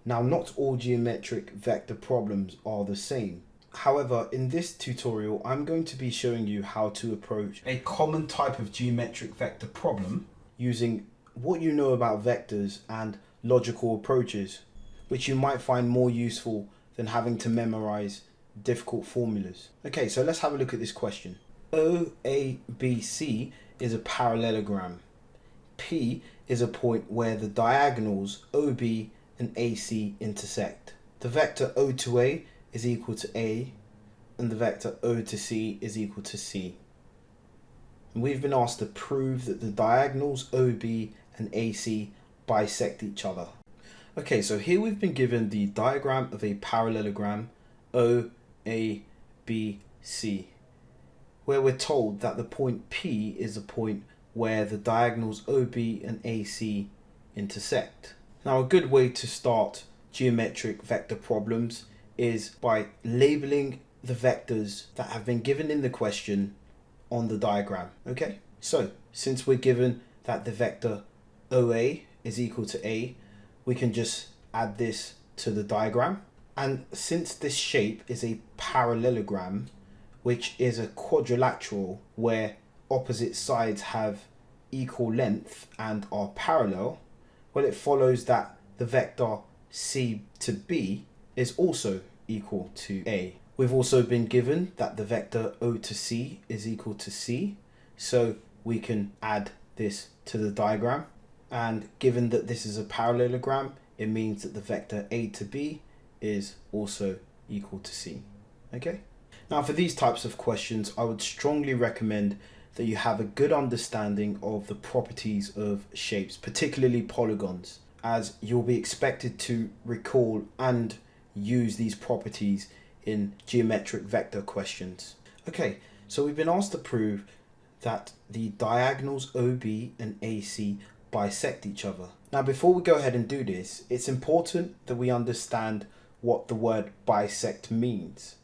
Now, not all geometric vector problems are the same. However, in this tutorial, I'm going to be showing you how to approach a common type of geometric vector problem using what you know about vectors and logical approaches, which you might find more useful than having to memorize difficult formulas. Okay, so let's have a look at this question. OABC is a parallelogram. P is a point where the diagonals OB and AC intersect. The vector O to A is equal to A, and the vector O to C is equal to C. And we've been asked to prove that the diagonals OB and AC bisect each other. Okay, so here we've been given the diagram of a parallelogram OABC, where we're told that the point P is a point where the diagonals OB and AC intersect. Now, a good way to start geometric vector problems is by labeling the vectors that have been given in the question on the diagram. Okay, so since we're given that the vector OA is equal to A, we can just add this to the diagram. And since this shape is a parallelogram, which is a quadrilateral where opposite sides have equal length and are parallel, well, it follows that the vector C to B is also equal to A. We've also been given that the vector O to C is equal to C, so we can add this to the diagram. And given that this is a parallelogram, it means that the vector A to B is also equal to C. Okay? Now, for these types of questions, I would strongly recommend that you have a good understanding of the properties of shapes, particularly polygons, as you'll be expected to recall and use these properties in geometric vector questions. Okay, so we've been asked to prove that the diagonals OB and AC bisect each other. Now, before we go ahead and do this, it's important that we understand what the word bisect means.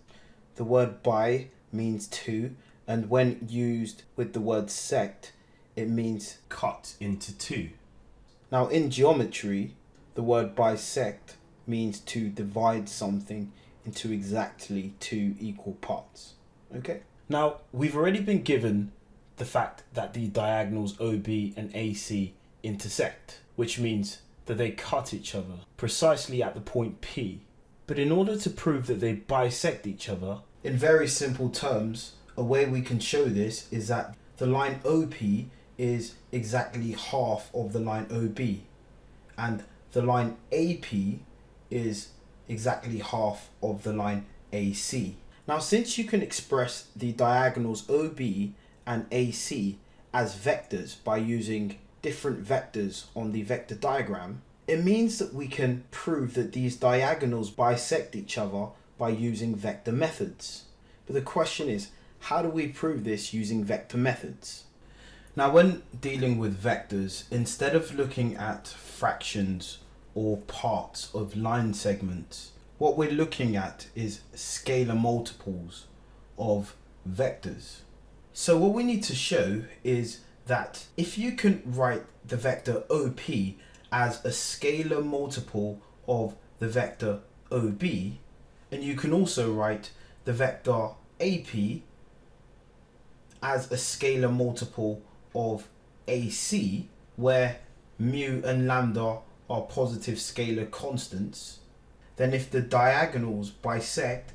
The word bi means two, and when used with the word sect, it means cut into two. Now, in geometry, the word bisect means to divide something into exactly two equal parts. Okay? Now, we've already been given the fact that the diagonals OB and AC intersect, which means that they cut each other precisely at the point P. But in order to prove that they bisect each other, in very simple terms, a way we can show this is that the line OP is exactly half of the line OB, and the line AP is exactly half of the line AC. Now, since you can express the diagonals OB and AC as vectors by using different vectors on the vector diagram, it means that we can prove that these diagonals bisect each other by using vector methods. But the question is, how do we prove this using vector methods? Now, when dealing with vectors, instead of looking at fractions or parts of line segments, what we're looking at is scalar multiples of vectors. So what we need to show is that if you can write the vector OP as a scalar multiple of the vector OB, and you can also write the vector AP as a scalar multiple of AC, where mu and lambda are positive scalar constants, then if the diagonals bisect,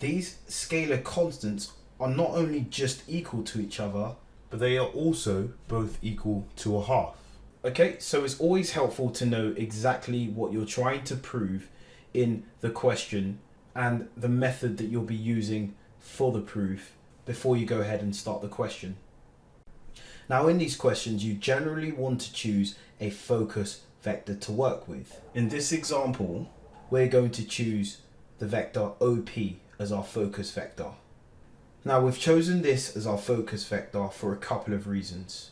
these scalar constants are not only just equal to each other, But they are also both equal to a half. Okay, so it's always helpful to know exactly what you're trying to prove in the question and the method that you'll be using for the proof before you go ahead and start the question. Now, in these questions, you generally want to choose a focus vector to work with. In this example, we're going to choose the vector OP as our focus vector. Now, we've chosen this as our focus vector for a couple of reasons.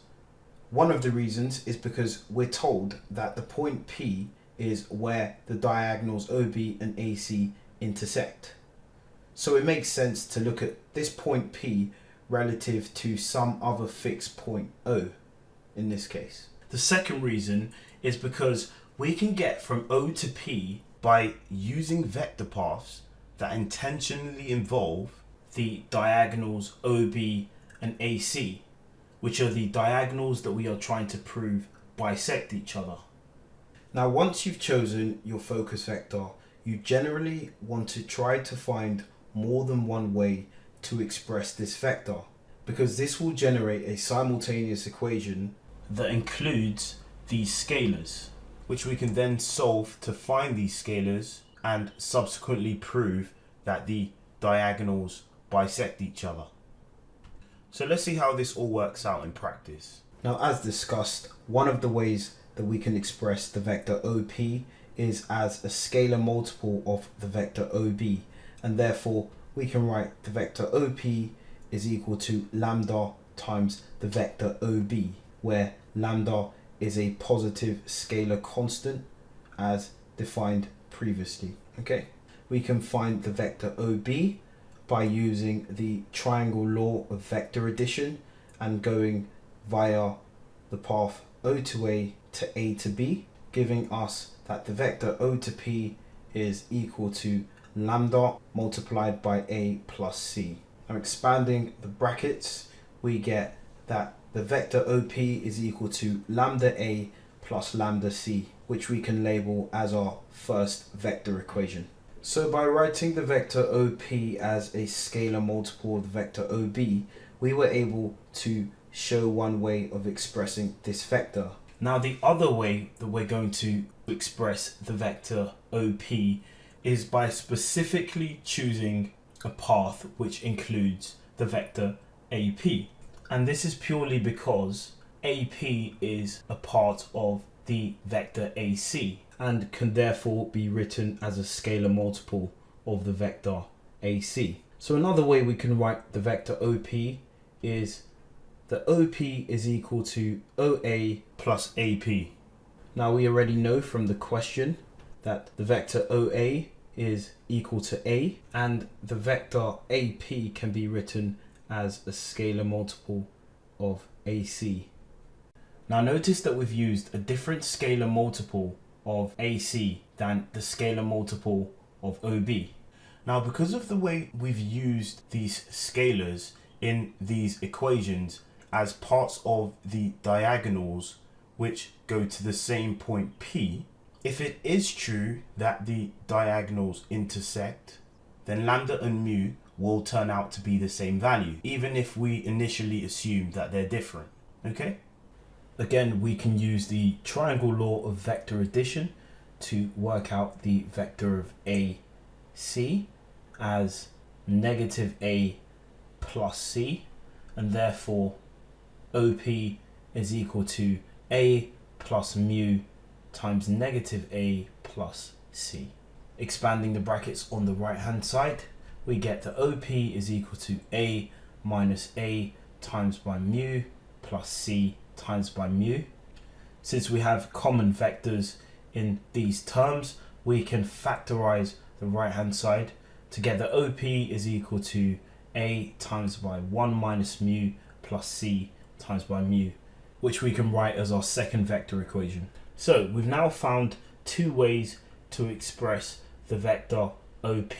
One of the reasons is because we're told that the point P is where the diagonals OB and AC intersect. So it makes sense to look at this point P relative to some other fixed point O in this case. The second reason is because we can get from O to P by using vector paths that intentionally involve the diagonals OB and AC, which are the diagonals that we are trying to prove bisect each other. Now, once you've chosen your focus vector, you generally want to try to find more than one way to express this vector, because this will generate a simultaneous equation that includes these scalars, which we can then solve to find these scalars and subsequently prove that the diagonals bisect each other. So let's see how this all works out in practice. Now, as discussed, one of the ways that we can express the vector OP is as a scalar multiple of the vector OB, and therefore we can write the vector OP is equal to lambda times the vector OB, where lambda is a positive scalar constant as defined previously. Okay, we can find the vector OB by using the triangle law of vector addition and going via the path O to A to A to B, giving us that the vector O to P is equal to lambda multiplied by A plus C. Now, expanding the brackets, we get that the vector OP is equal to lambda A plus lambda C, which we can label as our first vector equation. So by writing the vector OP as a scalar multiple of the vector OB, we were able to show one way of expressing this vector. Now, the other way that we're going to express the vector OP is by specifically choosing a path which includes the vector AP. And this is purely because AP is a part of the vector AC and can therefore be written as a scalar multiple of the vector AC. So another way we can write the vector OP is that OP is equal to OA plus AP. Now, we already know from the question that the vector OA is equal to A, and the vector AP can be written as a scalar multiple of AC. Now, notice that we've used a different scalar multiple of AC than the scalar multiple of OB. Now, because of the way we've used these scalars in these equations as parts of the diagonals which go to the same point P, if it is true that the diagonals intersect, then lambda and mu will turn out to be the same value, even if we initially assume that they're different. Okay? Again, we can use the triangle law of vector addition to work out the vector of AC as negative A plus C, and therefore OP is equal to A plus mu times negative A plus C. Expanding the brackets on the right hand side, we get that OP is equal to A minus A times by mu plus C times by mu. Since we have common vectors in these terms, we can factorize the right hand side to get that OP is equal to A times by 1 minus mu plus C times by mu, which we can write as our second vector equation. So we've now found two ways to express the vector OP,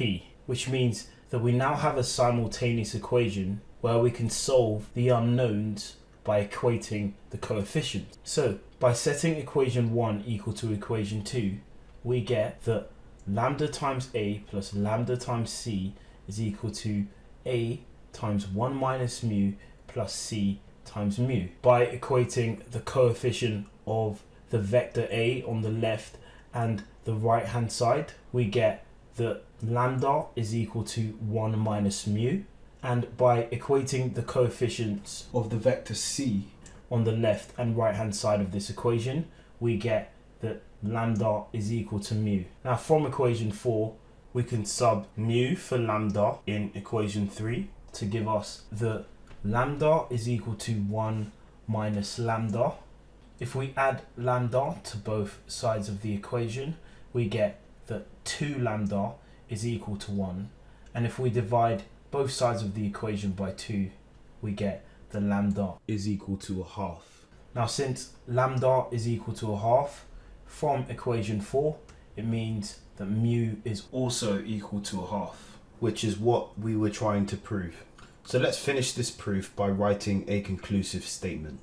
which means that we now have a simultaneous equation where we can solve the unknowns by equating the coefficients. So by setting equation 1 equal to equation 2, we get that lambda times A plus lambda times C is equal to A times 1 minus mu plus C times mu. By equating the coefficient of the vector A on the left and the right hand side, we get that lambda is equal to 1 minus mu. And by equating the coefficients of the vector C on the left and right hand side of this equation, we get that lambda is equal to mu. Now, from equation 4, we can sub mu for lambda in equation 3 to give us that lambda is equal to 1 minus lambda. If we add lambda to both sides of the equation, we get that 2 lambda is equal to 1. And if we divide both sides of the equation by 2, we get the lambda is equal to a half. Now, since lambda is equal to a half, from equation 4, it means that mu is also equal to a half, which is what we were trying to prove. So let's finish this proof by writing a conclusive statement.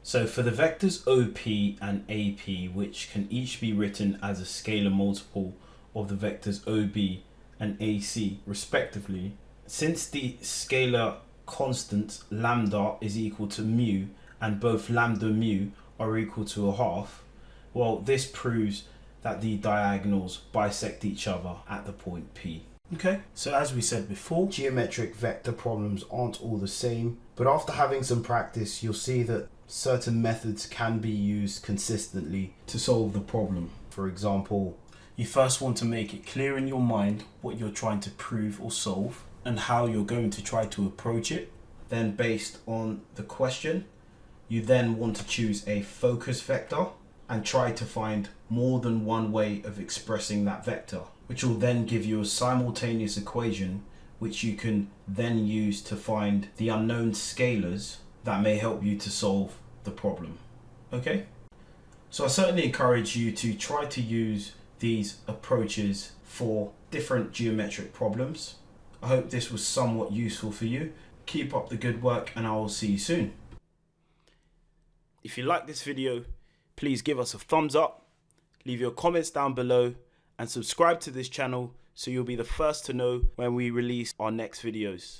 So for the vectors OP and AP, which can each be written as a scalar multiple of the vectors OB and AC respectively, since the scalar constant lambda is equal to mu and both lambda mu are equal to a half, well, this proves that the diagonals bisect each other at the point P. Okay, so as we said before, geometric vector problems aren't all the same, but after having some practice, you'll see that certain methods can be used consistently to solve the problem. For example, you first want to make it clear in your mind what you're trying to prove or solve and how you're going to try to approach it. Then based on the question, you then want to choose a focus vector and try to find more than one way of expressing that vector, which will then give you a simultaneous equation which you can then use to find the unknown scalars that may help you to solve the problem. Okay? So I certainly encourage you to try to use these approaches for different geometric problems. I hope this was somewhat useful for you. Keep up the good work and I will see you soon. If you like this video, please give us a thumbs up, leave your comments down below and subscribe to this channel so you'll be the first to know when we release our next videos.